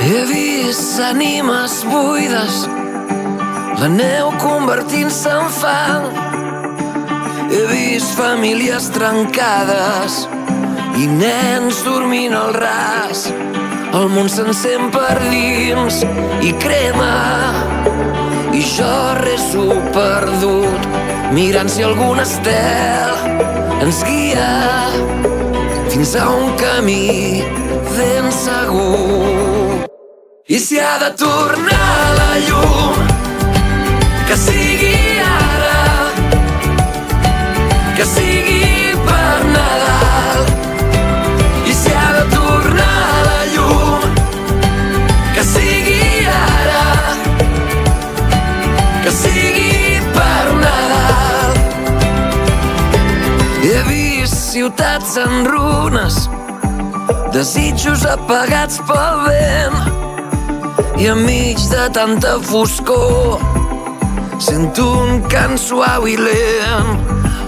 He vist ànimes buides, la neu convertint-se en fang. He vist famílies trencades i nens dormint al ras. El món s'encén per dins i crema, i jo rezo perdut, mirant si algun estel ens guia fins a un camí ben segur. I si ha de tornar la llum, que sigui ara, que sigui per Nadal. I si ha de tornar la llum, que sigui ara, que sigui per Nadal. He vist ciutats en runes, desitjos apagats pel vent, i enmig de tanta foscor sento un cant suau i lent.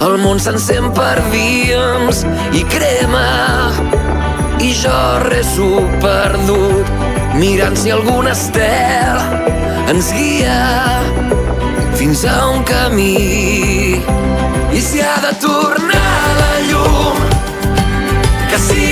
El món s'encén per dins i crema, i jo rezo perdut, mirant si algun estel ens guia fins a un camí. I si ha de tornar la llum, que sigui